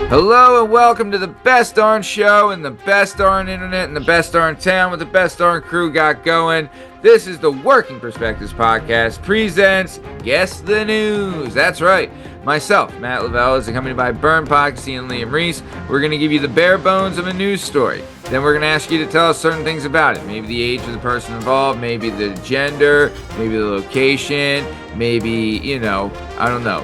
Hello and welcome to the best darn show and the best darn internet and the best darn town with the best darn crew got going. This is the Working Perspectives Podcast presents Guess the News. That's right. Myself, Matt Lavelle, is accompanied by Burn Poxy and Liam Reese. We're going to give you the bare bones of a news story. Then we're going to ask you to tell us certain things about it. Maybe the age of the person involved, maybe the gender, maybe the location, maybe, I don't know,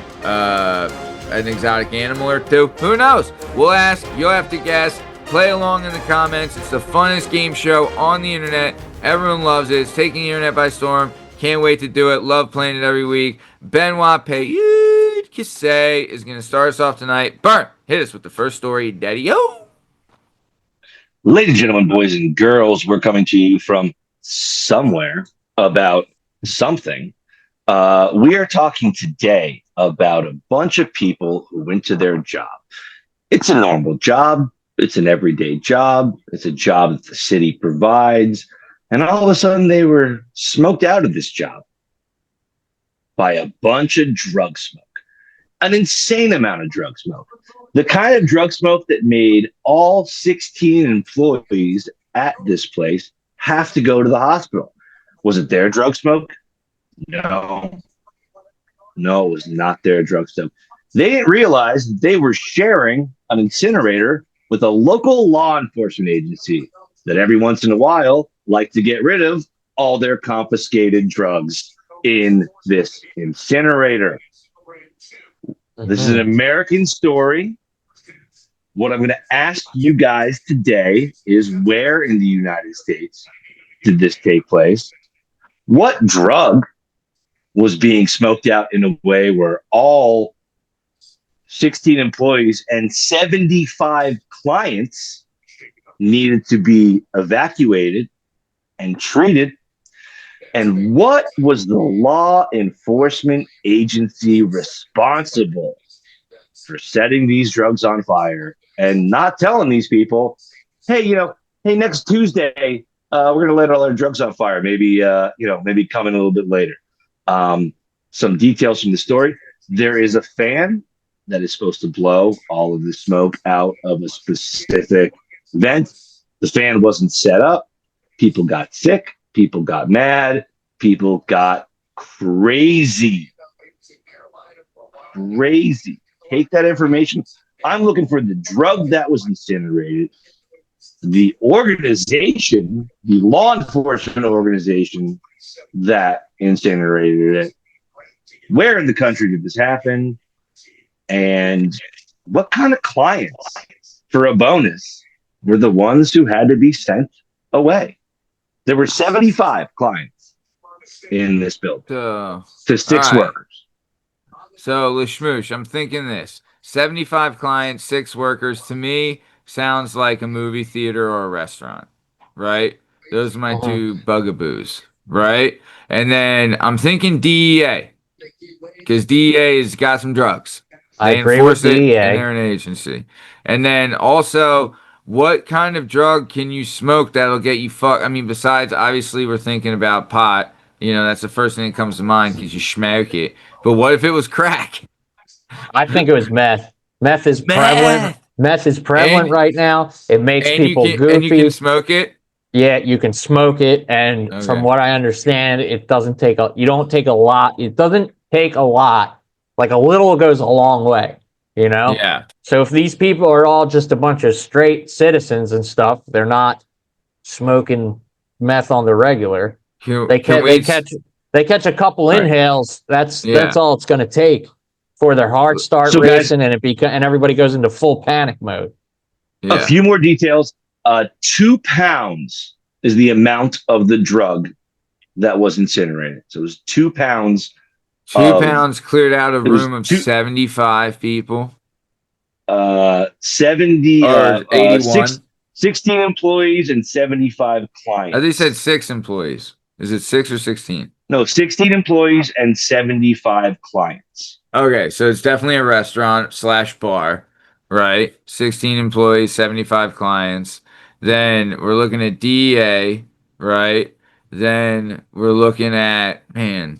an exotic animal or two. Who knows? We'll ask. You'll have to guess. Play along in the comments. It's the funnest game show on the internet. Everyone loves it. It's taking the internet by storm. Can't wait to do it. Love playing it every week. Benoit Payud Kisse is going to start us off tonight. Burn, hit us with the first story, Daddy-o. Ladies and gentlemen, boys and girls, we're coming to you from somewhere about something. We are talking today about a bunch of people who went to their job. It's a normal job. It's an everyday job. It's a job that the city provides. And all of a sudden, they were smoked out of this job by a bunch of drug smoke, an insane amount of drug smoke, the kind of drug smoke that made all 16 employees at this place have to go to the hospital. Was it their drug smoke? No, it was not their drug smoke. They didn't realize that they were sharing an incinerator with a local law enforcement agency that every once in a while like to get rid of all their confiscated drugs in this incinerator. This is an American story. What I'm going to ask you guys today is, where in the United States did this take place? What drug was being smoked out in a way where all 16 employees and 75 clients needed to be evacuated and treated? And what was the law enforcement agency responsible for setting these drugs on fire and not telling these people, hey, next Tuesday, we're going to let all our drugs on fire. Maybe come in a little bit later. Some details from the story. There is a fan that is supposed to blow all of the smoke out of a specific vent. The fan wasn't set up. People got sick. People got mad. People got crazy. Crazy. Take that information. I'm looking for the drug that was incinerated, the organization, the law enforcement organization that incinerated it. Where in the country did this happen? And what kind of clients for a bonus were the ones who had to be sent away? There were 75 clients in this building to 6 workers. So, Lashmoosh, I'm thinking this. 75 clients, 6 workers, to me, sounds like a movie theater or a restaurant, right? Those are my two bugaboos, right? And then I'm thinking DEA, because DEA has got some drugs. I agree with DEA. And they're an agency. And then also, what kind of drug can you smoke that'll get you fucked? I mean, besides, obviously, we're thinking about pot. That's the first thing that comes to mind because you smoke it. But what if it was crack? I think it was meth. Meth is prevalent. Meth is prevalent right now. It makes people goofy. And you can smoke it? Yeah, you can smoke it. And from what I understand, it doesn't take you don't take a lot. It doesn't take a lot. Like a little goes a long way, Yeah. So if these people are all just a bunch of straight citizens and stuff, they're not smoking meth on the regular. They catch a couple inhales. That's all it's going to take for their heart start racing, and everybody goes into full panic mode. Yeah. A few more details. 2 pounds is the amount of the drug that was incinerated. So it was 2 pounds. 2 pounds cleared out a room of 75 people. 70 or 81. 16 employees and 75 clients. I think said 6 employees. Is it 6 or 16? No, 16 employees and 75 clients. Okay, so it's definitely a restaurant / bar, right? 16 employees, 75 clients. Then we're looking at DEA, right? Then we're looking at, meth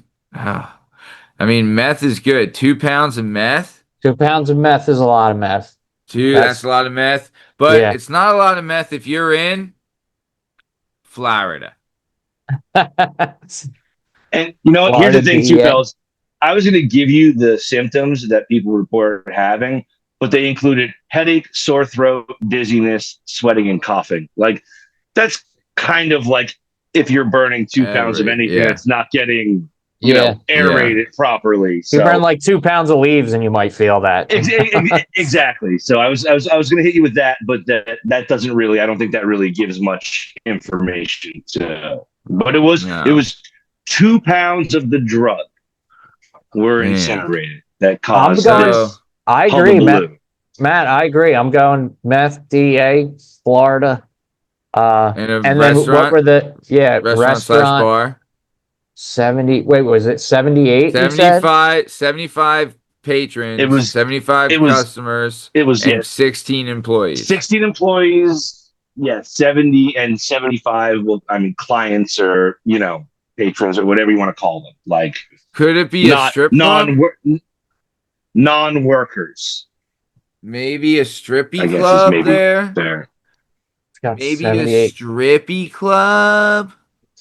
is good. 2 pounds of meth? 2 pounds of meth is a lot of meth. Dude, that's a lot of meth. But yeah. it's not a lot of meth if you're in Florida. And you know, here's Florida the thing too, DEA. fellas. I was going to give you the symptoms that people report having, but they included headache, sore throat, dizziness, sweating, and coughing. Like that's kind of like if you're burning 2 pounds of anything Yeah. that's not getting, Yeah. aerated properly. You burn So like 2 pounds of leaves and you might feel that. exactly. So I was going to hit you with that, but that doesn't really. I don't think that really gives much information to. But it was 2 pounds of the drug were incinerated that caused this I agree, hullabaloo. Matt, I agree. I'm going meth, DA, Florida. And then what were the restaurant / bar? 70. Wait, was it 78? You said 75 patrons, 75 it was customers, it was and 16 employees. 16 employees, 70 and 75. Well, I mean, clients or patrons or whatever you want to call them. Like, could it be a strip club? Non-workers. Maybe a strippy club there. Maybe 78. a strippy club.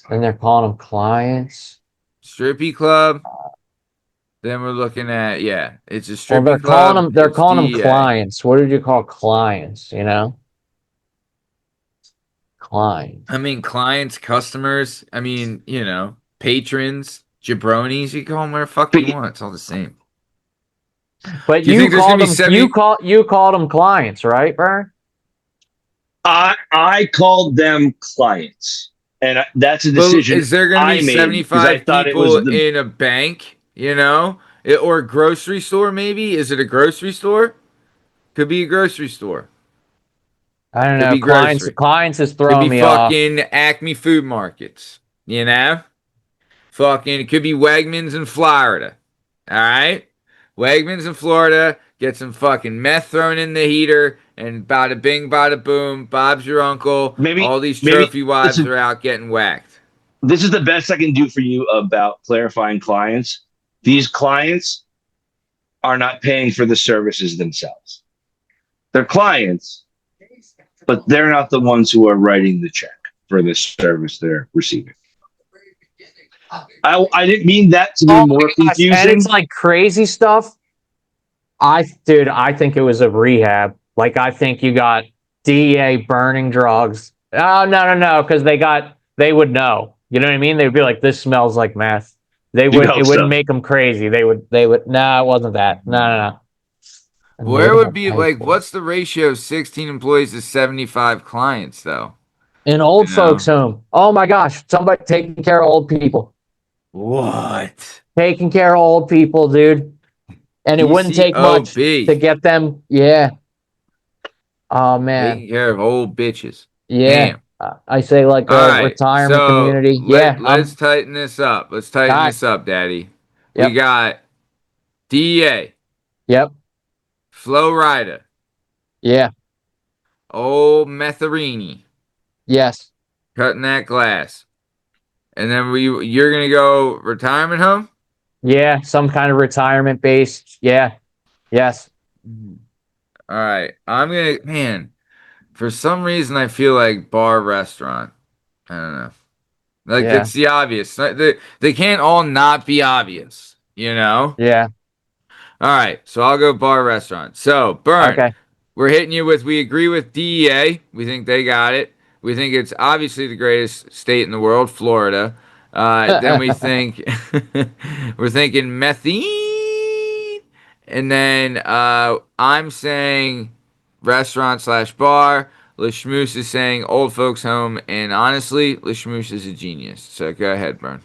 And they're calling them clients. Strippy club. Then we're looking at it's a strippy they're club. They're calling them clients. What did you call clients? Clients. I mean, clients, customers. I mean, patrons, jabronis. You call them whatever the fuck you want. It's all the same. But you called them. You called them clients, right, Bern? I called them clients, and that's a decision. Is there going to be 75 people in a bank? Or a grocery store? Maybe is it a grocery store? Could be a grocery store. I don't know. Clients is throwing me off. Could be fucking Acme Food Markets. Fucking it could be Wegmans in Florida. All right, Wegmans in Florida. Get some fucking meth thrown in the heater, and bada bing, bada boom. Bob's your uncle. All these trophy wives are out getting whacked. This is the best I can do for you about clarifying clients. These clients are not paying for the services themselves. They're clients, but they're not the ones who are writing the check for the service they're receiving. I didn't mean that to be more confusing. And it's like crazy stuff. I think it was a rehab. Like, I think you got DEA burning drugs. Oh, no, because they would know. You know what I mean? They'd be like, this smells like meth. It wouldn't make them crazy. They would, no, it wasn't that. No. Where would be, what's the ratio of 16 employees to 75 clients, though? In old folks' home. Oh, my gosh. Somebody taking care of old people. What? Taking care of old people, dude. And it wouldn't take much to get them. Yeah. Oh, man. Taking care of old bitches. Yeah. I say like a retirement community. Let's tighten this up. Let's tighten this up, Daddy. Yep. We got DEA. Yep. Flo Rida. Yeah. Old Metharini. Yes. Cutting that glass. And then you're going to go retirement home? Yeah, some kind of retirement based. Yeah. Yes. All right. I'm going to, man, for some reason I feel like bar restaurant. I don't know. Like, it's the obvious. They can't all not be obvious, Yeah. All right. So I'll go bar restaurant. So, Burn, we're hitting you with, we agree with DEA. We think they got it. We think it's obviously the greatest state in the world, Florida. Then we think we're thinking methine, and then I'm saying restaurant / bar. Lishmoose is saying old folks home, and honestly, Lishmoose is a genius. So go ahead, Burn.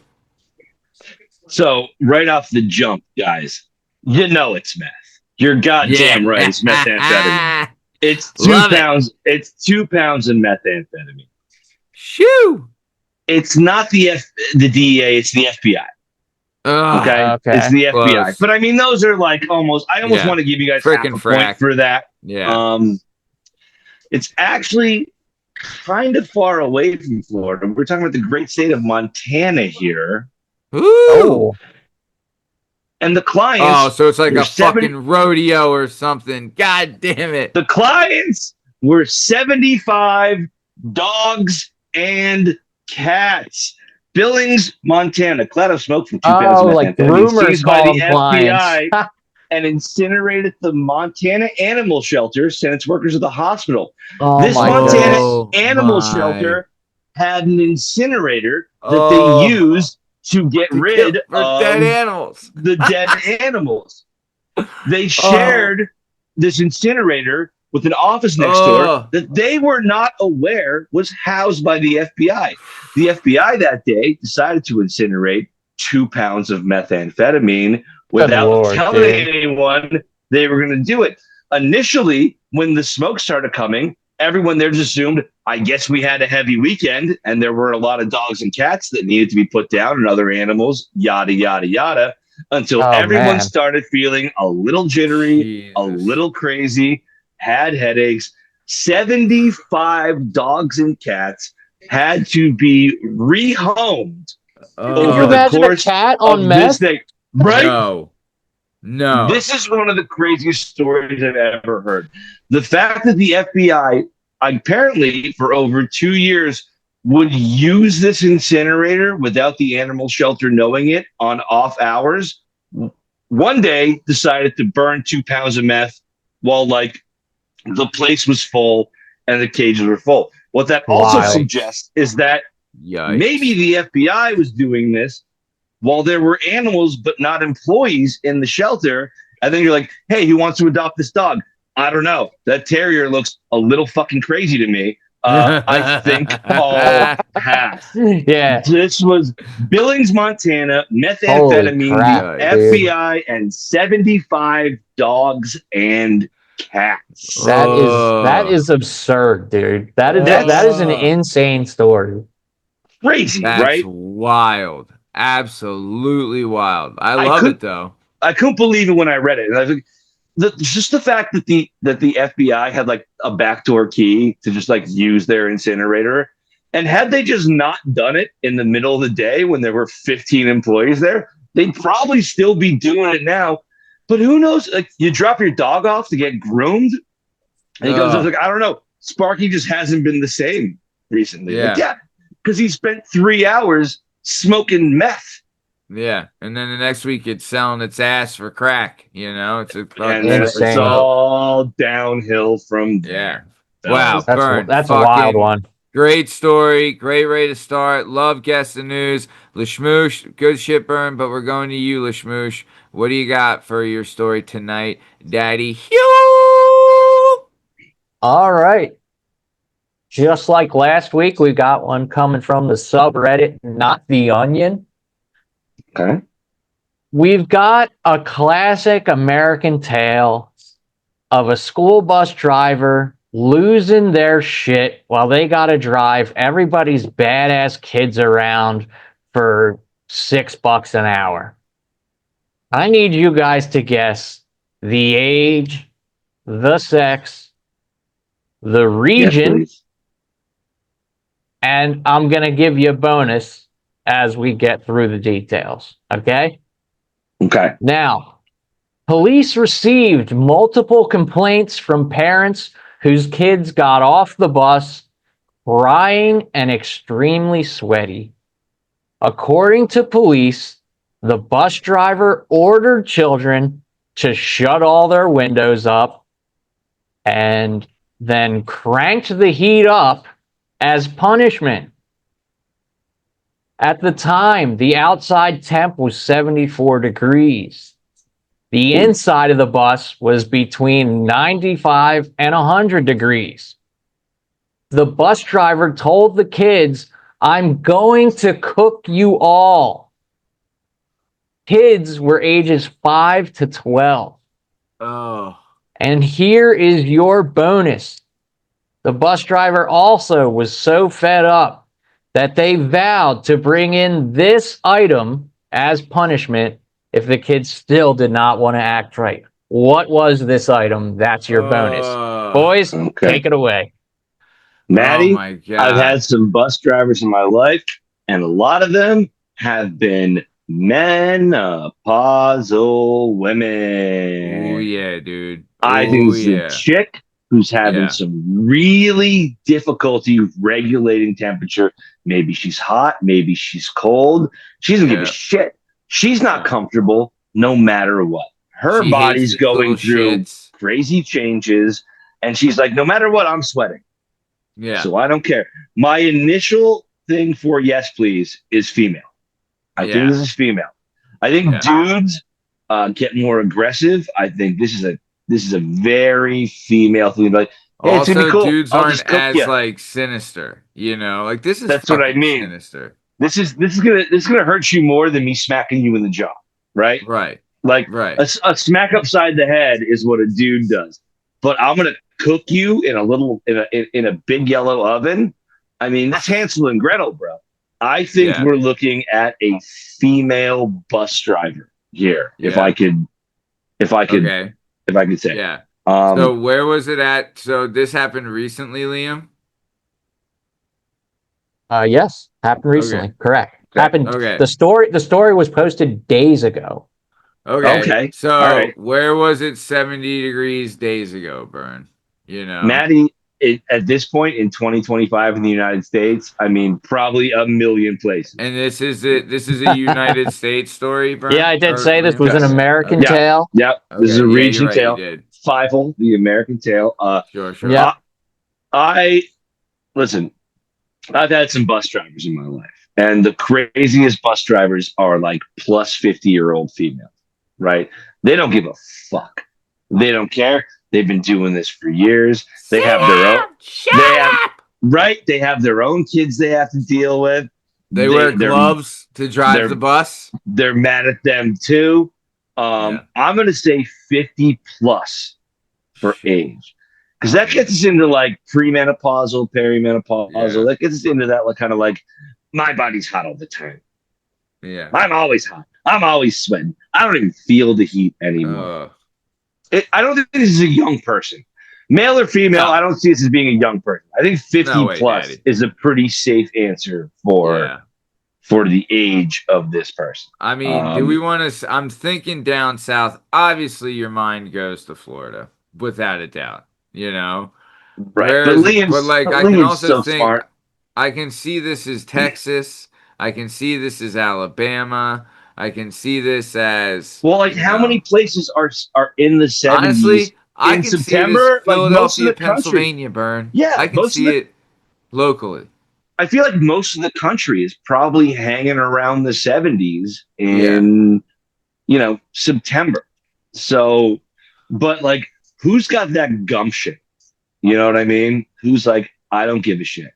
So right off the jump, guys, it's meth. You're goddamn right. It's methamphetamine. It's 2 pounds. It's 2 pounds of methamphetamine. Shoo! It's not the DEA. It's the FBI. Okay, it's the FBI. Close. But I mean, those are like almost. I almost want to give you guys half a point for that. Yeah. It's actually kind of far away from Florida. We're talking about the great state of Montana here. Ooh. And the clients. Oh, so it's like a fucking rodeo or something. God damn it. The clients were 75 dogs and cats. Billings, Montana. Cloud of smoke from 2 pounds of like methamphetamine seized by the clients. FBI and incinerated the Montana Animal Shelter, sent its workers to the hospital. This Montana Animal Shelter had an incinerator that they used to get rid of dead animals. The dead animals. They shared this incinerator with an office next door that they were not aware was housed by the FBI. The FBI that day decided to incinerate 2 pounds of methamphetamine without telling anyone they were going to do it. Initially, when the smoke started coming, everyone there just assumed, I guess we had a heavy weekend and there were a lot of dogs and cats that needed to be put down and other animals, yada, yada, yada, until everyone started feeling a little jittery, a little crazy, had headaches. 75 dogs and cats had to be rehomed. Can you imagine a cat on meth? Right? No. This is one of the craziest stories I've ever heard. The fact that the FBI, apparently for over 2 years, would use this incinerator without the animal shelter knowing it on off hours, one day decided to burn 2 pounds of meth while the place was full and the cages were full. What that also suggests is that maybe the FBI was doing this while there were animals but not employees in the shelter. And then you're like, hey, who wants to adopt this dog? I don't know. That terrier looks a little fucking crazy to me. I think I'll pass. Yeah. This was Billings, Montana, methamphetamine, FBI, and 75 dogs and cats. That is absurd, dude. That is an insane story. Crazy, That's right? Wild. Absolutely wild. I love it though. I couldn't believe it when I read it. And I was like, just the fact that the FBI had a backdoor key to just use their incinerator, and had they just not done it in the middle of the day when there were 15 employees there, they'd probably still be doing it now. But who knows? You drop your dog off to get groomed, and he goes, I don't know. Sparky just hasn't been the same recently. Yeah, because he spent 3 hours smoking meth. Yeah, and then the next week it's selling its ass for crack. It's all downhill from there. Yeah. Wow, that's a wild one. Great story, great way to start. Love Guess the News. Lashmoosh, good shit, Burn, but we're going to you, Lashmoosh. What do you got for your story tonight, Daddy? All right. Just like last week, we got one coming from the subreddit, Not the Onion. Okay. We've got a classic American tale of a school bus driver losing their shit while they got to drive everybody's badass kids around for $6 an hour. I need you guys to guess the age, the sex, the region, and I'm going to give you a bonus as we get through the details. Okay? Okay. Now, police received multiple complaints from parents whose kids got off the bus crying and extremely sweaty. According to police, the bus driver ordered children to shut all their windows up and then cranked the heat up as punishment. At the time, the outside temp was 74 degrees. The inside of the bus was between 95 and 100 degrees. The bus driver told the kids, I'm going to cook you all. Kids were ages 5 to 12. Oh. And here is your bonus. The bus driver also was so fed up that they vowed to bring in this item as punishment if the kids still did not want to act right. What was this item? That's your bonus. Boys, take it away. Maddie, I've had some bus drivers in my life, and a lot of them have been menopausal women. Oh yeah, dude. I think Oh this is a yeah. chick who's having Yeah. some really difficulty regulating temperature. Maybe she's hot, maybe she's cold. She doesn't give a Yeah. shit. She's not comfortable no matter what. Her She hates body's these little going through shits. crazy changes, and she's like, no matter what, I'm sweating. Yeah. So I don't care. My initial thing for yes, please is female. I think this is female. I think dudes get more aggressive. I think this is a very female thing. Like, hey, it's gonna be Also, cool. dudes I'll aren't just cook as you. like sinister, you know? Like this is That's what I fucking mean. sinister. This is gonna hurt you more than me smacking you in the jaw, right? Right. Like Right. a smack upside the head is what a dude does. But I'm gonna cook you in a big yellow oven. I mean, that's Hansel and Gretel, bro. I think we're looking at a female bus driver here. If I could say. Yeah. So where was it at? So this happened recently, Liam? Yes, happened recently. Okay. Correct. Okay. Happened. Okay. The story was posted days ago. Okay. So all right. where was it 70 degrees days ago, Burn? You know? Maddie, at this point in 2025 in the United States, I mean, probably a million places. And this is a United States story, Burn? Yeah, I did say this was an American tale. Yep. Okay. This is a region right, tale. Fievel, the American tale. Sure. Yeah. Listen, I've had some bus drivers in my life, and the craziest bus drivers are like plus 50-year-old females, right? They don't give a fuck. They don't care. They've been doing this for years. They have their own. Shut up! Right? They have their own kids they have to deal with. They wear gloves to drive the bus. They're mad at them too. I'm going to say 50 plus for age. Because that gets us into like premenopausal, perimenopausal. That gets us into that like kind of like, my body's hot all the time. Yeah. I'm always hot. I'm always sweating. I don't even feel the heat anymore. I don't think this is a young person. Male or female, I don't see this as being a young person. I think 50 plus Daddy. Is a pretty safe answer for the age of this person. I mean, do we want to? I'm thinking down south. Obviously, your mind goes to Florida, without a doubt. You know, right? Whereas, but I can also think smart. I can see this as Texas. I can see this as Alabama. I can see this as how many places are in the 70s? Honestly, I can September, see this Philadelphia, like Pennsylvania, Burn. Yeah, I can see it locally. I feel like most of the country is probably hanging around the 70s in September. So, but like, who's got that gumption? You know what I mean? Who's like, I don't give a shit.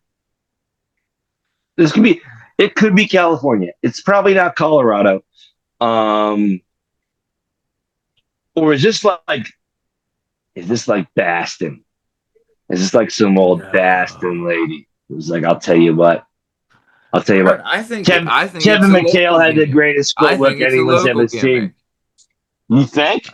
It could be California. It's probably not Colorado. Or is this like Baston? Is this like some old Baston lady who's like, I'll tell you what. I think Kevin McHale had the greatest footwork anyone's ever seen. You think?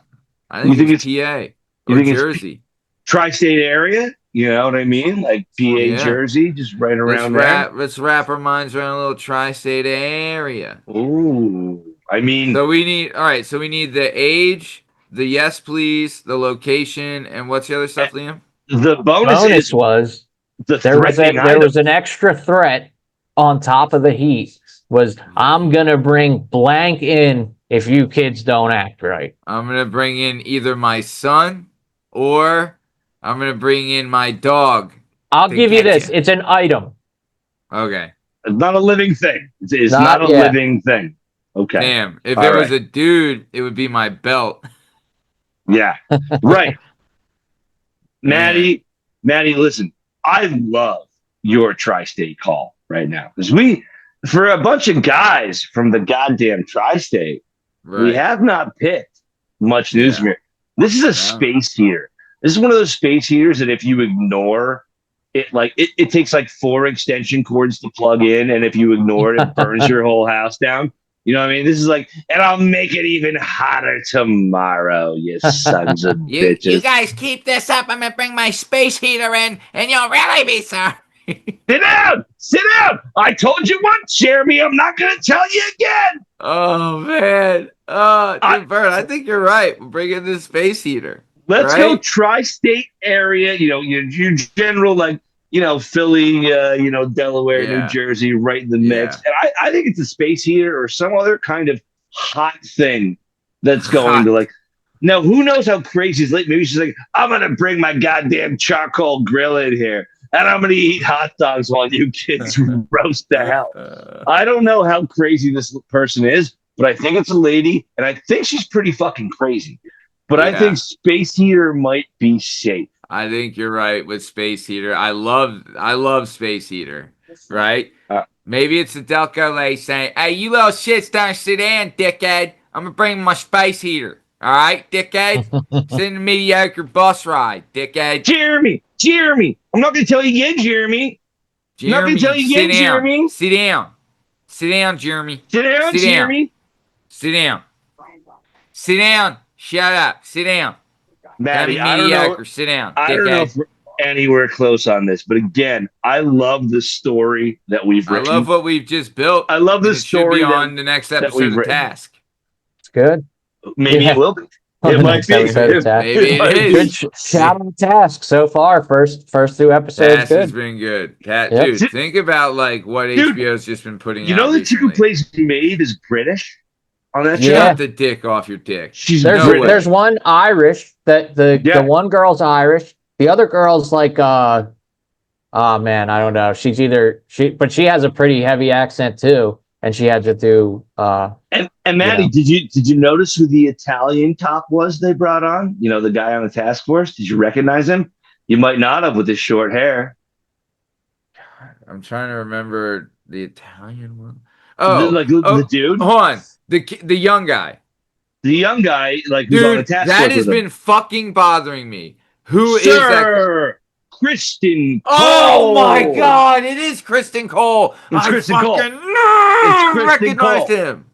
I think it's PA or Jersey. Tri-state area? You know what I mean? Like PA, Jersey, just right around there. Let's wrap our minds around a little tri-state area. Ooh. I mean, so we need the age, the yes please, the location, and what's the other stuff, Liam? The bonus was there was an extra threat on top of the heat. Was I'm gonna bring blank in if you kids don't act right. I'm gonna bring in either my son or I'm gonna bring in my dog. I'll give you this. It's an item. Okay. It's not a living thing. It's not a living thing. Okay. Damn. If it was a dude, it would be my belt. Yeah. Right. Maddie, listen, I love your tri-state call right now. Because for a bunch of guys from the goddamn tri-state, we have not picked much news. This is a space heater. This is one of those space heaters that if you ignore it, like it takes like 4 extension cords to plug in, and if you ignore it, it burns your whole house down. You know what I mean? This is like, and I'll make it even hotter tomorrow, you sons of bitches. You guys keep this up. I'm gonna bring my space heater in, and you'll really be sorry. Sit down! Sit down! I told you once, Jeremy. I'm not going to tell you again. Oh, man. Dude, Bert, I think you're right. We'll bring in this space heater. Let's right? go tri-state area, your general, Philly, Delaware, New Jersey, right in the mix. And I think it's a space heater or some other kind of hot thing that's going to now, who knows how crazy she's like? Maybe she's like, I'm going to bring my goddamn charcoal grill in here and I'm going to eat hot dogs while you kids roast the hell. I don't know how crazy this person is, but I think it's a lady and I think she's pretty fucking crazy. But I think space heater might be safe. I think you're right with space heater. I love space heater, right? Maybe it's the Delco lady saying, "Hey, you little shits, don't sit down, dickhead. I'm gonna bring my space heater. All right, dickhead. It's in a mediocre bus ride, dickhead." Jeremy, I'm not gonna tell you again, Jeremy. I'm not gonna tell you again, Jeremy. Sit down, Jeremy. Sit down, Jeremy. Sit down. Sit down. Shut up. Sit down. Maddie, I don't know. Sit down. I don't know if we're anywhere close on this, but again, I love the story that we've written. I love what we've just built. I love the story on the next episode of Task. It's good. Maybe it will be. It might be. Maybe it is. Good shout out Task so far. First 2 episodes. Task has been good. Dude, think about what HBO's just been putting out. You know the chick who plays Maeve is British on that show? Cut the dick off your dick. There's one Irish that the one girl's Irish. The other girl's oh man, I don't know. But she has a pretty heavy accent too, and she had to do. And Maddie, did you notice who the Italian cop was they brought on? You know, the guy on the task force. Did you recognize him? You might not have with his short hair. I'm trying to remember the Italian one. The dude. Hold on, the young guy. The young guy, who's on the task force. That has been fucking bothering me. Who is that? Kristen Cole. Oh my God! It is Kristen Cole. It's Kristen Cole. I recognized him.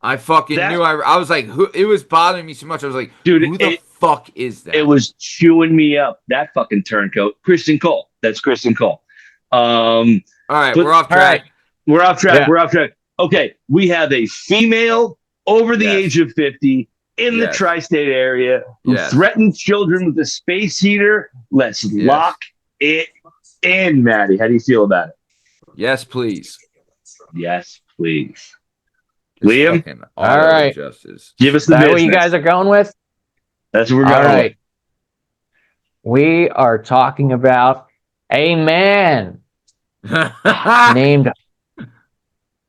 I fucking knew. I was like, who? It was bothering me so much. I was like, dude, who the fuck is that? It was chewing me up. That fucking turncoat, Kristen Cole. That's Kristen Cole. All right, we're off track. We're off track. Yeah. We're off track. Okay, we have a female over the age of 50 in the tri-state area who threatened children with a space heater. Let's lock it in, Maddie. How do you feel about it? Yes, please. Yes, please. Liam? All right. Justice. Give us the business. Is that what you guys are going with? That's what we're going with. We are talking about a man named...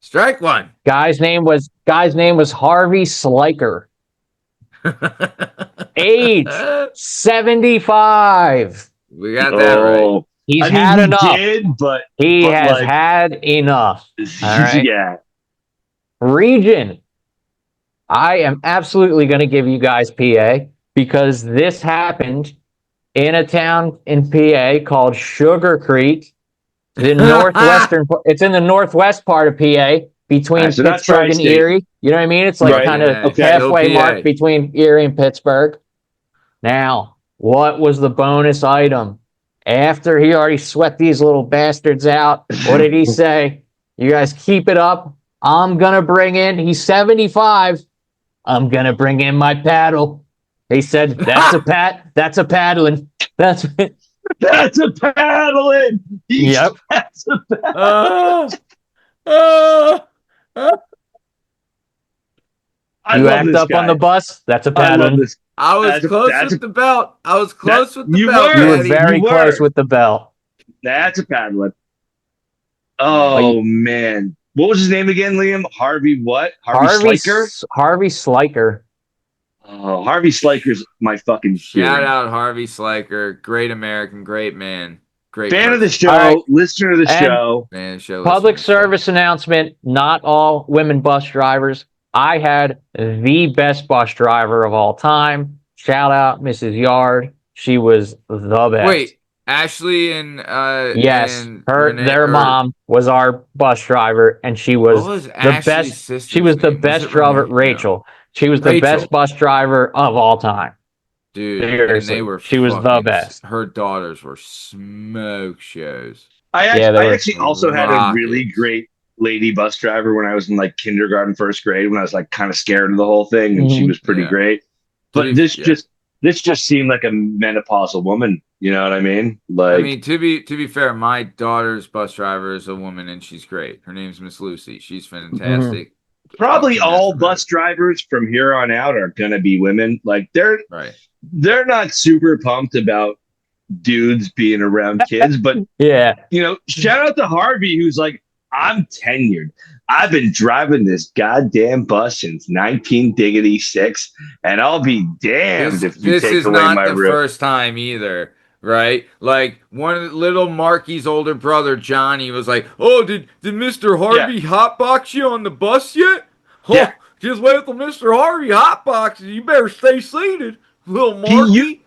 Strike one. Guy's name was Harvey Sliker. Age 75. We got that right. He has had enough. All right. Yeah. Region. I am absolutely going to give you guys PA because this happened in a town in PA called Sugar Creek. It's in the northwest part of PA between Pittsburgh and Erie. You know what I mean? It's kind of halfway mark between Erie and Pittsburgh. Now, what was the bonus item? After he already sweat these little bastards out, what did he say? You guys keep it up. I'm going to bring in, he's 75. I'm going to bring in my paddle. He said, that's a paddling. That's a paddling. Yep. That's a paddling. You act up on the bus. That's a paddling. I was close with the belt. You were very close with the belt. That's a paddling. Oh, man. What was his name again, Liam? Harvey what? Harvey Sliker? Harvey Sliker. Oh, Harvey Sliker's my fucking shout out Harvey Sliker. Great American, great man. Great fan of the show, listener of the show. Public service announcement, not all women bus drivers. I had the best bus driver of all time. Shout out Mrs. Yard. She was the best. Wait, Ashley and yes, their mom was our bus driver, and she was the best. She was the best driver. Rachel. She was the best bus driver of all time. Dude, Seriously. and they were she was the best. Her daughters were smoke shows. I actually also had a really great lady bus driver when I was in like kindergarten, first grade, when I was like kind of scared of the whole thing, and she was pretty great. But this just seemed like a menopausal woman. You know what I mean? Like, I mean, to be fair, my daughter's bus driver is a woman, and she's great. Her name's Miss Lucy. She's fantastic. Probably all bus drivers from here on out are gonna be women. Like, they're not super pumped about dudes being around kids, but yeah, you know, shout out to Harvey, who's like, I'm tenured. I've been driving this goddamn bus since 1986, and I'll be damned if you take away my This is not the first time either, right? Like, little Marky's older brother Johnny was like, "Oh, did Mr. Harvey hotbox you on the bus yet? Oh, yeah. Just wait till Mr. Harvey hotboxes you. Better stay seated, little Marky."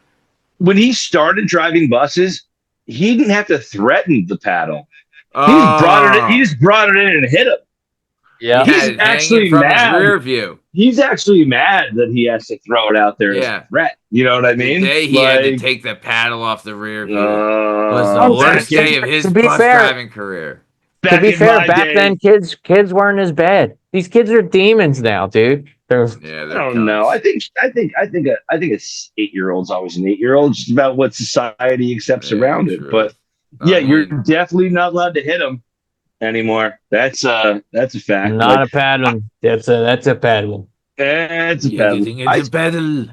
When he started driving buses, he didn't have to threaten the paddle. He just brought it in and hit him. Yeah, he's actually mad. His rear view. He's actually mad that he has to throw it out there as a threat. You know what I mean? The day he had to take the paddle off the rear view was the worst day of his bus driving career. To be fair, back then kids weren't as bad. These kids are demons now, dude. I don't know. I think a 8-year-old's always an 8-year-old. Just about what society accepts around it. But you're definitely not allowed to hit them anymore. That's a fact. Not a paddle. That's a paddle. It's a paddle. It's a paddle.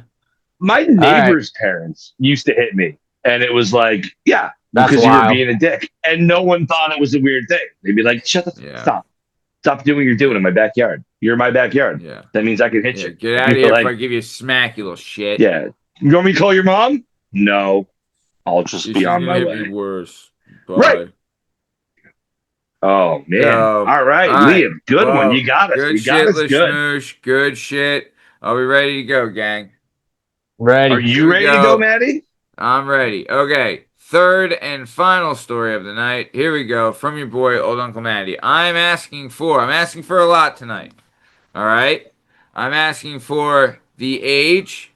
My neighbor's parents used to hit me, and it was like, because you were being a dick, and no one thought it was a weird thing. They'd be like, stop doing what you're doing in my backyard. You're in my backyard. Yeah. That means I can hit you. Get out of here before I give you a smack, you little shit. Yeah. You want me to call your mom? No. I'll just be on my way. Be worse. Bye. Right. Oh, man. All right. Liam, good one. You got us. Good shit, Lashmoosh. Good shit. Are we ready to go, gang? Ready. Are you ready to go, Maddie? I'm ready. Okay. Third and final story of the night. Here we go. From your boy, Old Uncle Matty. I'm asking for a lot tonight. All right? I'm asking for the age,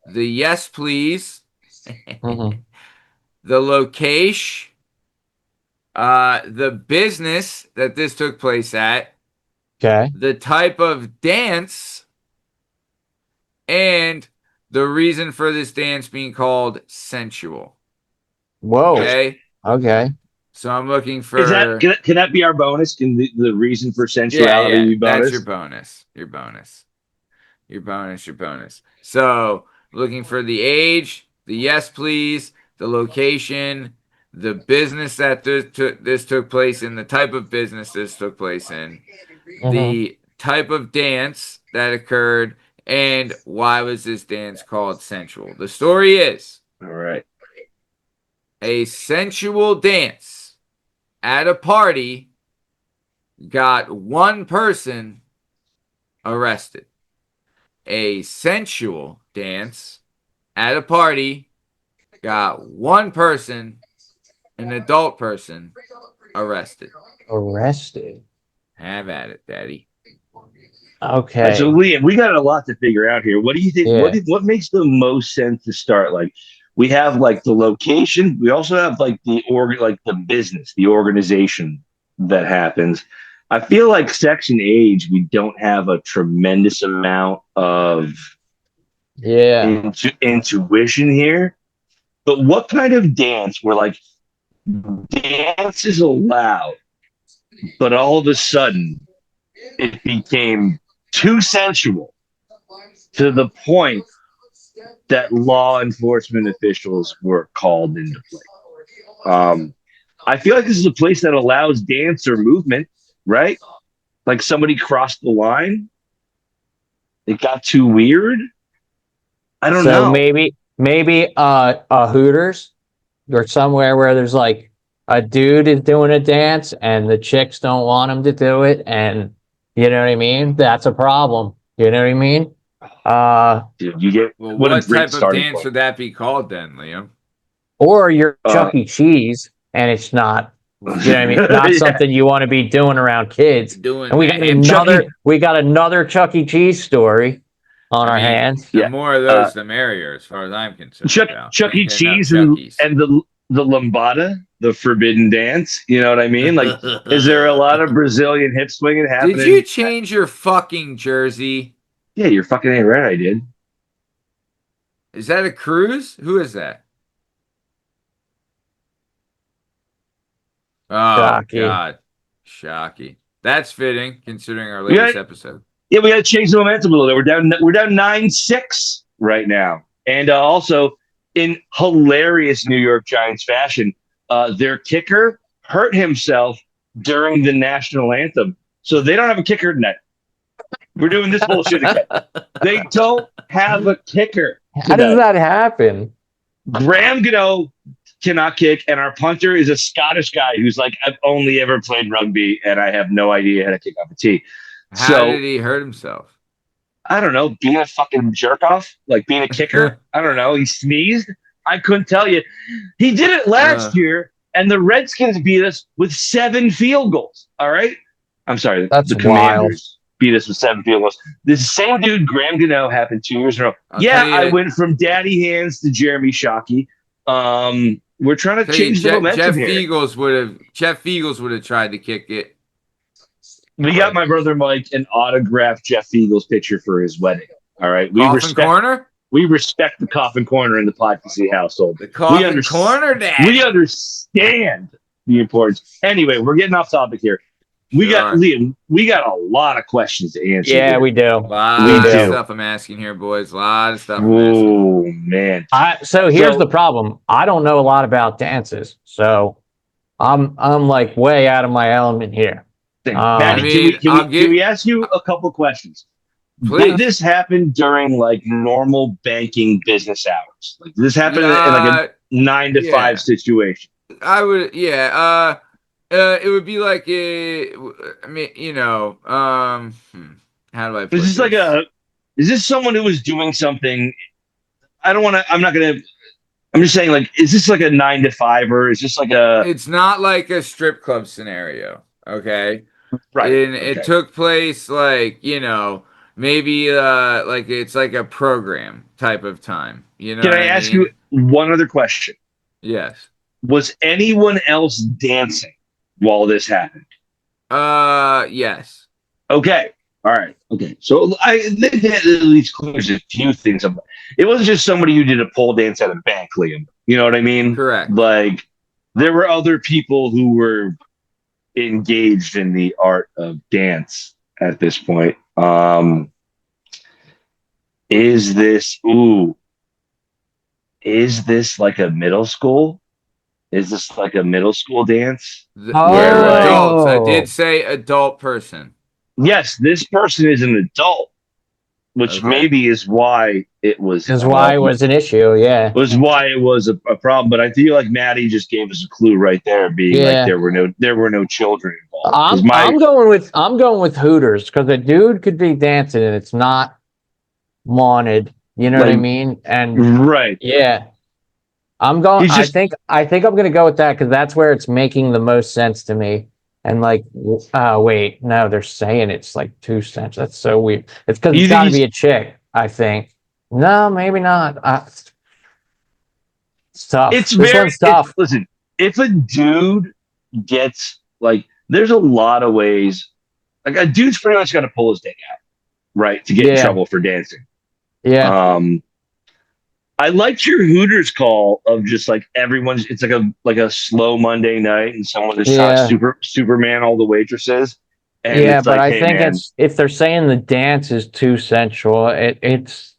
the yes, please, the location, the business that this took place at, the type of dance, and the reason for this dance being called sensual. Whoa. Okay. So I'm looking for. Can that be our bonus? Can the reason for sensuality be bonus? That's your bonus. So looking for the age, the yes please, the location, the business that this took place in, the type of business this took place in, the type of dance that occurred, and why was this dance called sensual? The story is, all right, a sensual dance at a party got one person arrested. A sensual dance at a party got one person, an adult person, arrested. Have at it, Daddy. Okay. So, Liam, we got a lot to figure out here. What do you think? Yeah. What makes the most sense to start? Like, we have like the location. We also have like the business, the organization that happens. I feel like sex and age, we don't have a tremendous amount of intuition here. But what kind of dance where like dance is allowed, but all of a sudden it became too sensual to the point that law enforcement officials were called into play. I feel like this is a place that allows dance or movement, right? Like somebody crossed the line. It got too weird. I don't know. Maybe a Hooters or somewhere where there's like a dude is doing a dance and the chicks don't want him to do it, and you know what I mean? That's a problem. You know what I mean? Dude, you get what type of dance would that be called then, Liam? Or you're Chuck E. Cheese and it's not, you know what I mean? Not something you want to be doing around kids. And we got another Chuck E. Cheese story. on our hands. The more of those, the merrier, as far as I'm concerned. Chuck E. Cheese and the lambada, the forbidden dance. You know what I mean? Like, is there a lot of Brazilian hip swinging happening? Did you change your fucking jersey? Yeah, you're fucking ain't right. I did. Is that a Cruz? Who is that? Oh, Shocky. God. Shocky. That's fitting, considering our latest episode. Yeah, we got to change the momentum a little bit. We're down 9-6 right now. And also, in hilarious New York Giants fashion, their kicker hurt himself during the national anthem. So they don't have a kicker tonight. We're doing this bullshit again. They don't have a kicker tonight. How does that happen? Graham Gano cannot kick, and our punter is a Scottish guy who's like, I've only ever played rugby, and I have no idea how to kick off a tee. How did he hurt himself? I don't know. Being a fucking jerk off, like being a kicker. I don't know. He sneezed. I couldn't tell you. He did it last year, and the Redskins beat us with 7 field goals. All right. I'm sorry. That's the Commanders beat us with 7 field goals. This same dude, Graham Gano, happened 2 years in a row. I went from Daddy Hands to Jeremy Shockey. We're trying to change the momentum here. Jeff Fiegels would have tried to kick it. We got my brother Mike an autographed Jeff Fiegels picture for his wedding. All right. We respect the Coffin Corner in the Podcazy household. The Coffin Corner, Dad. We understand the importance. Anyway, we're getting off topic here. We got Liam. We got a lot of questions to answer. Yeah, here. we do. A lot of stuff I'm asking here, boys. A lot of stuff. Oh man. So here's the problem. I don't know a lot about dances, so I'm like way out of my element here. Maddie, can we ask you a couple questions? Please. Did this happen during like normal banking business hours? Like did this happen in like a 9 to 5 situation? I would, it would be like how do I put this? Is this someone who was doing something? I'm just saying, like, is this like a 9 to 5 or is this like it's not like a strip club scenario. Okay. Right. And it took place like, maybe like it's like a program type of time. Can I ask you one other question? Yes. Was anyone else dancing while this happened? Yes. Okay. All right. Okay. So that at least clears a few things up. It wasn't just somebody who did a pole dance at a bank, Liam. You know what I mean? Correct. Like there were other people who were engaged in the art of dance at this point. Is this like a middle school? Is this like a middle school dance? Adults. I did say adult person. Yes, this person is an adult, which maybe is why it was. Is why it was an issue. Yeah, was why it was a problem. But I feel like Maddie just gave us a clue right there, being like there were no children involved. I'm going with Hooters because a dude could be dancing and it's not wanted. You know what I mean? And yeah. I'm going. I think I'm going to go with that because that's where it's making the most sense to me. And like, wait, no, they're saying it's like 2 cents. That's so weird. It's because it's got to be a chick. I think. No, maybe not. It's tough. One's tough. Listen, if a dude gets like, there's a lot of ways. Like a dude's pretty much got to pull his dick out, right, to get in trouble for dancing. Yeah. I liked your Hooters call of just like everyone's. It's like a slow Monday night, and someone just shot Superman all the waitresses. And but I think it's if they're saying the dance is too sensual, it's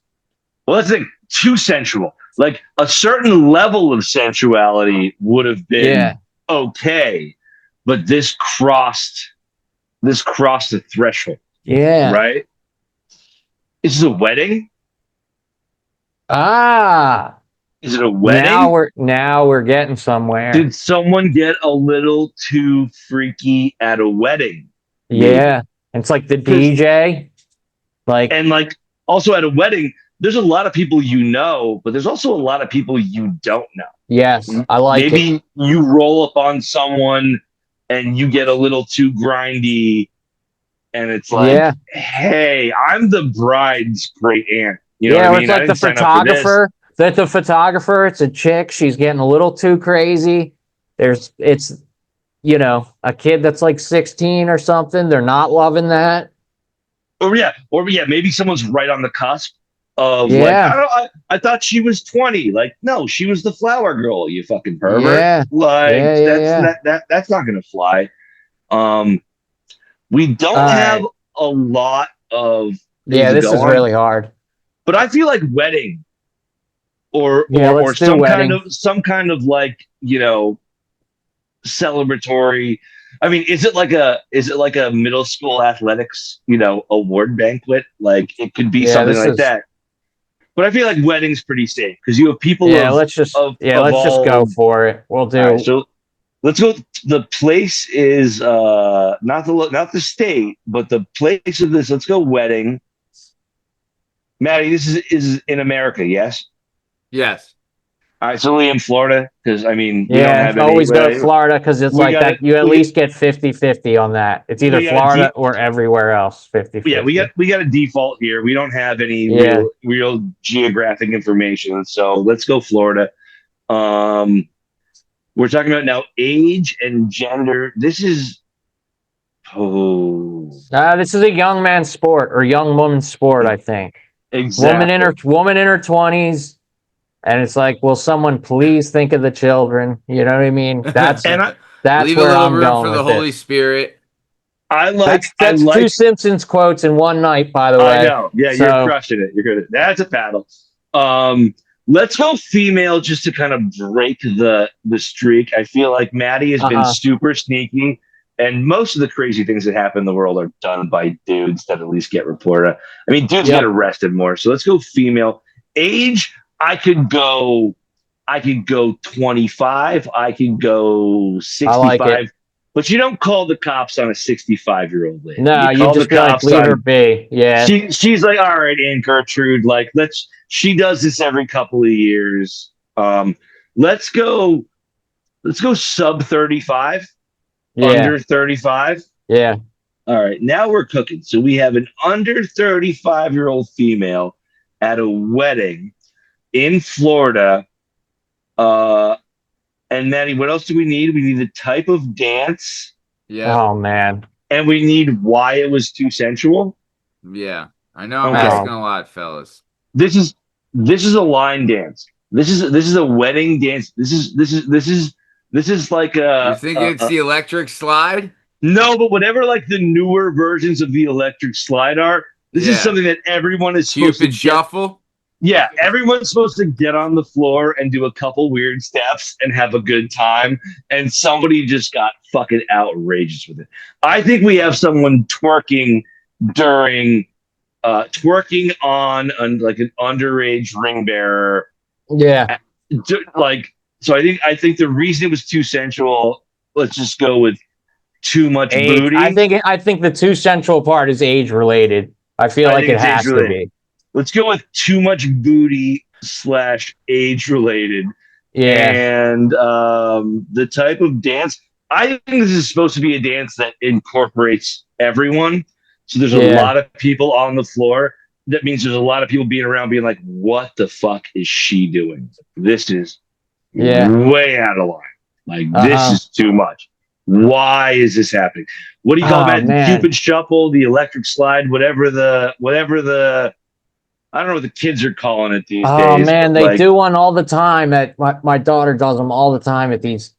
that's like too sensual. Like a certain level of sensuality would have been okay, but this crossed the threshold. Yeah, right. This is a wedding. Is it a wedding? Now we're getting somewhere. Did someone get a little too freaky at a wedding? Yeah. It's like the DJ. And also at a wedding, there's a lot of people you know, but there's also a lot of people you don't know. Yes, I like it. Maybe you roll up on someone and you get a little too grindy and it's like, hey, I'm the bride's great aunt. You know what I mean? It's like the photographer. The photographer. It's a chick. She's getting a little too crazy. It's a kid that's like 16 or something. They're not loving that. Or maybe someone's right on the cusp of like, I don't know, I thought she was 20. Like, no, she was the flower girl, you fucking pervert. Yeah. Like, that's not gonna fly. We don't have a lot of this is really hard. But I feel like wedding or some kind of like, celebratory. I mean, is it like a middle school athletics, award banquet? Like it could be something like that. But I feel like wedding's pretty safe because you have people. Let's just go for it. We'll do. Right, so let's go. The place is not the state, but the place of this. Let's go wedding. Maddie, this is in America, yes? Yes. All right, so we in Florida because I mean, always go to Florida because it's like that. You at least get 50-50 on that. It's either Florida or everywhere else. 50-50. Yeah, we got a default here. We don't have any real geographic information, so let's go Florida. We're talking about now age and gender. This is this is a young man's sport or young woman's sport, I think. Exactly. Woman in her 20s. And it's like, will someone please think of the children? You know what I mean? That's leave where I'm room going for the Holy Spirit. That's two Simpsons quotes in one night, by the way. I know. Yeah, you're crushing it. You're good. That's a paddle. Let's go female just to kind of break the streak. I feel like Maddie has been super sneaky, and most of the crazy things that happen in the world are done by dudes that at least get reported. I mean, dudes get arrested more. So let's go female. Age. I could go 25. I could go 65. But you don't call the cops on a 65-year-old lady. No, you just like, leave her be. Yeah. She's like, all right, Aunt Gertrude, like she does this every couple of years. Let's go sub 35. Under 35. Yeah. All right, now we're cooking. So we have an under 35-year-old female at a wedding in Florida. And Maddie, what else do we need? We need the type of dance. Yeah. Oh man. And we need why it was too sensual. Yeah. I know I'm asking a lot, fellas. This is a line dance. This is a wedding dance. This is like a. You think it's the electric slide? No, but whatever like the newer versions of the electric slide are, this is something that everyone is supposed to shuffle. Yeah, everyone's supposed to get on the floor and do a couple weird steps and have a good time. And somebody just got fucking outrageous with it. I think we have someone twerking during twerking on like an underage ring bearer. Yeah. So I think the reason it was too sensual, let's just go with too much booty. I think the too sensual part is age related. I feel like it has to be. Let's go with too much booty / age related. Yeah. And the type of dance, I think this is supposed to be a dance that incorporates everyone. So there's a lot of people on the floor. That means there's a lot of people being around being like, what the fuck is she doing? This is way out of line. Like, this is too much. Why is this happening? What do you call that? The Cupid shuffle, the electric slide, whatever the I don't know what the kids are calling it these days. Oh man, they do one all the time. My daughter does them all the time at these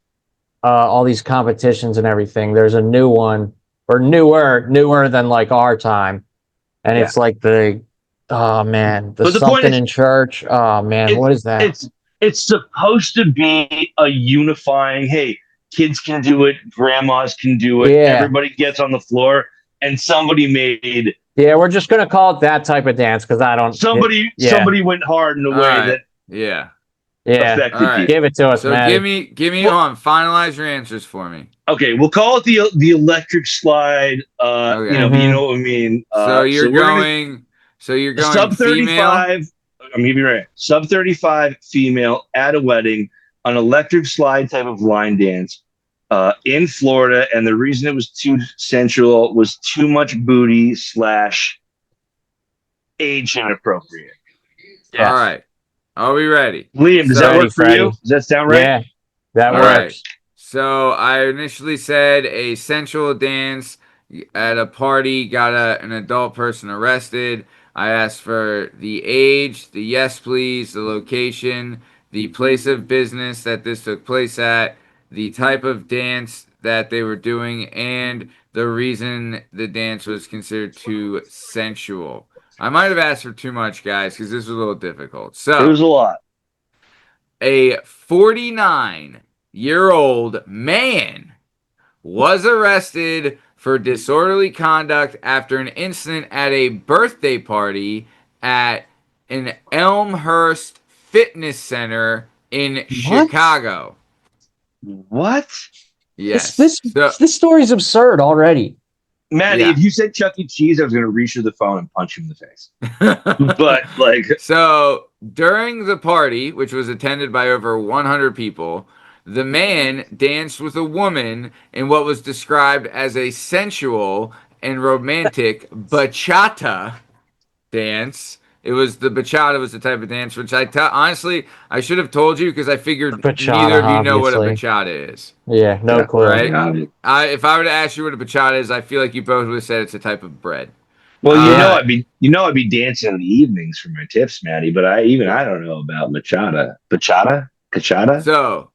all these competitions and everything. There's a new one or newer than like our time, and it's like the something in church. Oh man, what is that? It's supposed to be a unifying. Hey, kids can do it, grandmas can do it. Yeah. Everybody gets on the floor, and somebody made. Yeah, we're just gonna call it that type of dance because I don't. Somebody went hard in a way that. Yeah. Affected people. Give it to us, so man. Give me on. Finalize your answers for me. Okay, we'll call it the electric slide. Okay. You know what I mean. So you're going sub 35. I'm gonna be right. Sub 35 female at a wedding, an electric slide type of line dance. in Florida, and the reason it was too sensual was too much booty / age inappropriate. Yes. All right. Are we ready? Liam, does that work for you? Does that sound right? Yeah, that works. Right. So I initially said a sensual dance at a party got an adult person arrested. I asked for the age, the yes please, the location, the place of business that this took place at, the type of dance that they were doing, and the reason the dance was considered too sensual. I might have asked for too much, guys, because this was a little difficult. So it was a lot. A 49-year-old man was arrested for disorderly conduct after an incident at a birthday party at an Elmhurst Fitness Center in Chicago. What? Yes. This story's absurd already. Maddie, if you said Chuck E. Cheese, I was going to reach for the phone and punch him in the face. But so during the party, which was attended by over 100 people, the man danced with a woman in what was described as a sensual and romantic bachata dance. It was the bachata was the type of dance which honestly I should have told you because I figured bachata, neither of you know what a bachata is. Yeah, no clue. Right? If I were to ask you what a bachata is, I feel like you both would have said it's a type of bread. Well, I'd be dancing in the evenings for my tips, Maddie. But I don't know about bachata. So,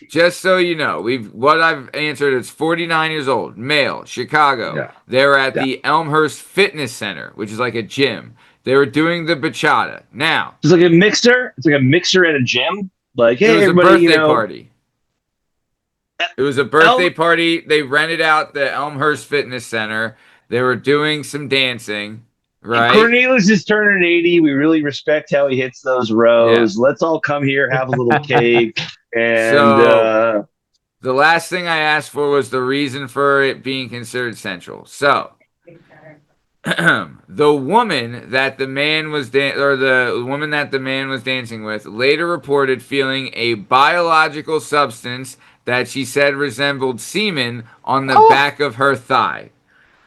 just so you know, what I've answered is 49 years old, male, Chicago. Yeah. They're at the Elmhurst Fitness Center, which is like a gym. They were doing the bachata. Now, it's like a mixer. It's like a mixer at a gym. Like, hey, it was everybody, a birthday party. It was a birthday party. They rented out the Elmhurst Fitness Center. They were doing some dancing. Right. Cornelius is turning 80. We really respect how he hits those rows. Yeah. Let's all come here, have a little cake. And the last thing I asked for was the reason for it being considered sensual. So the woman that the man was dancing with later reported feeling a biological substance that she said resembled semen on the back of her thigh.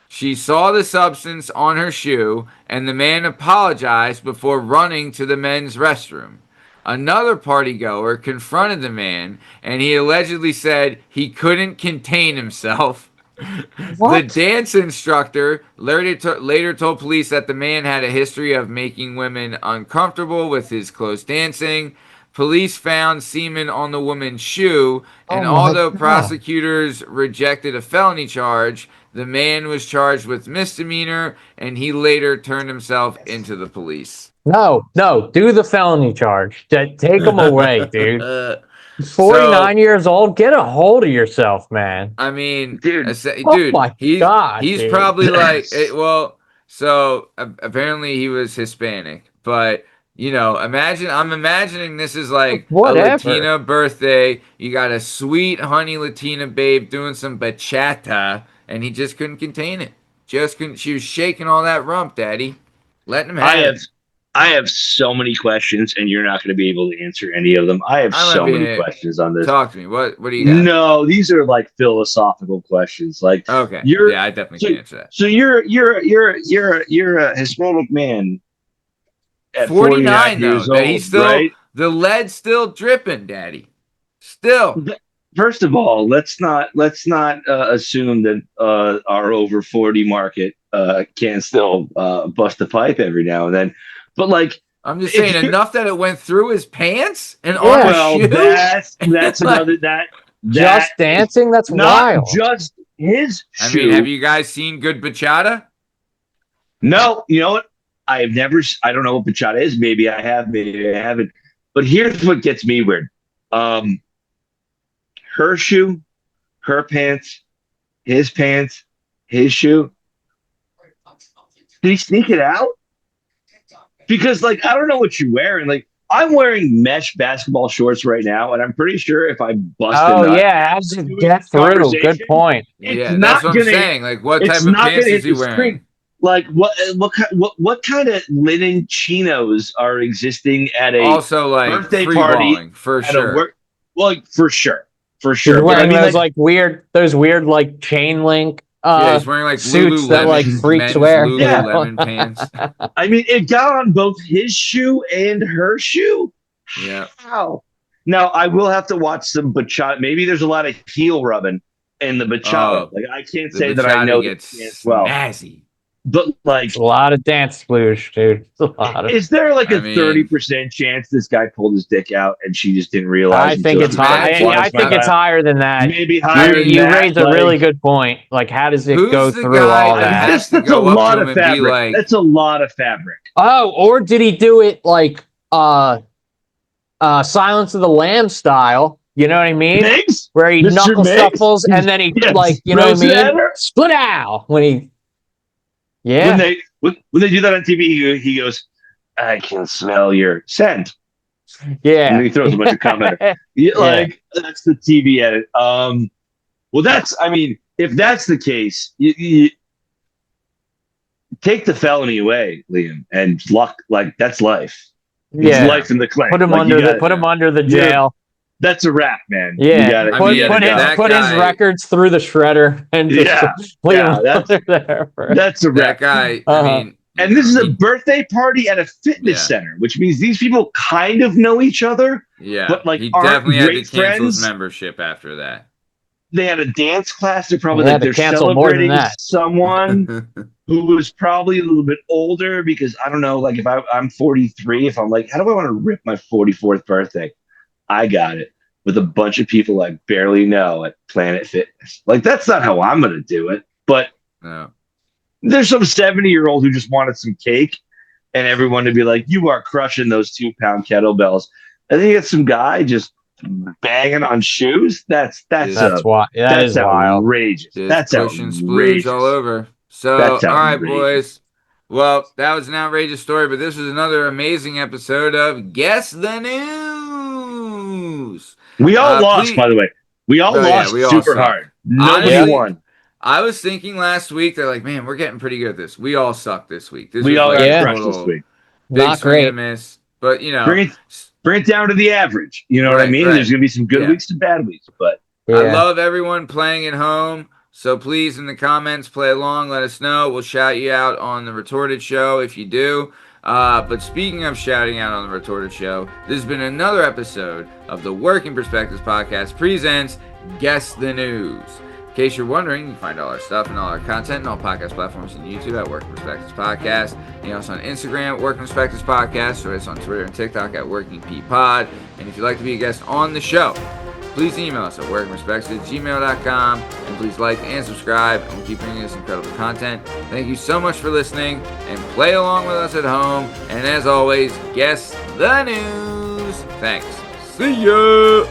She saw the substance on her shoe, and the man apologized before running to the men's restroom. Another partygoer confronted the man, and he allegedly said he couldn't contain himself. The dance instructor later told police that the man had a history of making women uncomfortable with his close dancing. Police found semen on the woman's shoe, and although prosecutors rejected a felony charge, the man was charged with misdemeanor, and he later turned himself into the police. No, do the felony charge. Take him away, dude. 49 years old. Get a hold of yourself, man. I mean, dude. He's probably like, so apparently he was Hispanic, but I'm imagining this is like a Latina birthday. You got a sweet honey Latina babe doing some bachata, and he just couldn't contain it. She was shaking all that rump, Daddy. Letting him have it. I have so many questions, and you're not going to be able to answer any of them. I have so many questions on this. Talk to me. What do you got? No, these are like philosophical questions. Like, okay, I definitely can answer that. So you're a Hispanic man at 49 years old. He's still right? The lead's still dripping, Daddy. Still. First of all, let's not assume that our over 40 market can still bust a pipe every now and then. But like, I'm just saying, enough that it went through his pants and on his shoe. That's another that just dancing. That's not wild. Just his shoe. I mean, have you guys seen good bachata? No, you know what? I don't know what bachata is. Maybe I have, maybe I haven't. But here's what gets me weird. Her shoe, her pants, his shoe. Did he sneak it out? Because, like, I don't know what you're wearing. Like, I'm wearing mesh basketball shorts right now, and I'm pretty sure if I bust a nut, as you get through. Good point. Yeah, that's what I'm saying. Like, what type of pants is he wearing? Like, what kind of linen chinos are existing at a also like birthday party for sure? For sure. for sure. He's wearing those weird like chain link. He's wearing like suits Lululemon, that like freaks wear. Lululemon pants. I mean, it got on both his shoe and her shoe. Yeah. How? Now I will have to watch some bachata. Maybe there's a lot of heel rubbing in the bachata. Like I can't say that I know gets as well. snazzy. But like a lot of dance sploosh, dude. Is there like a 30% chance this guy pulled his dick out and she just didn't realize? I think it's high. I think it's higher than that. Maybe higher. You raised a really good point. Like, how does it go through all that? That's a lot of fabric. That's a lot of fabric. Oh, or did he do it like Silence of the Lambs style? You know what I mean? Miggs? Where he knuckle shuffles and then he like, you know what I mean? Split out when he. Yeah. When they do that on TV, he goes, "I can smell your scent." Yeah. And he throws a bunch of comments. Like that's the TV edit. Well, if that's the case, you take the felony away, Liam, and that's life. Yeah, it's life in the claim. Put him under the jail. That's a wrap, man. Yeah, put his records through the shredder and just leave him there. That's a wrap. That guy. I mean, and this is a birthday party at a fitness center, which means these people kind of know each other. Yeah, but like he definitely had to cancel friends. His membership after that. They had a dance class. They're probably they're celebrating someone who was probably a little bit older because I don't know. Like if I'm 43, if I'm like, how do I want to rip my 44th birthday? I got it with a bunch of people I barely know at Planet Fitness. Like that's not how I'm going to do it. But there's some 70-year-old who just wanted some cake, and everyone to be like, "You are crushing those 2-pound kettlebells." And then you get some guy just banging on shoes. That's wild. That is outrageous. That's pushing splooge all over. So all right, boys. Well, that was an outrageous story, but this was another amazing episode of Guess the News. We all lost, by the way. We all lost super hard. Nobody won. I was thinking last week, they're like, man, we're getting pretty good at this. We all suck this week. We all got crushed this week. Big swing and a miss. But, you know. Bring it down to the average. You know what I mean? There's going to be some good weeks and bad weeks. But I love everyone playing at home. So please, in the comments, play along. Let us know. We'll shout you out on the Retorted Show if you do. But speaking of shouting out on the Retorted Show, this has been another episode of the Working Perspectives Podcast presents Guess the News. In case you're wondering, you can find all our stuff and all our content on all podcast platforms and YouTube at Working Perspectives Podcast. And also on Instagram at Working Perspectives Podcast, or it's on Twitter and TikTok at Working P Pod. And if you'd like to be a guest on the show, please email us at workingperspectives@gmail.com, and please like and subscribe, and we'll keep bringing this incredible content. Thank you so much for listening, and play along with us at home. And as always, guess the news. Thanks. See ya.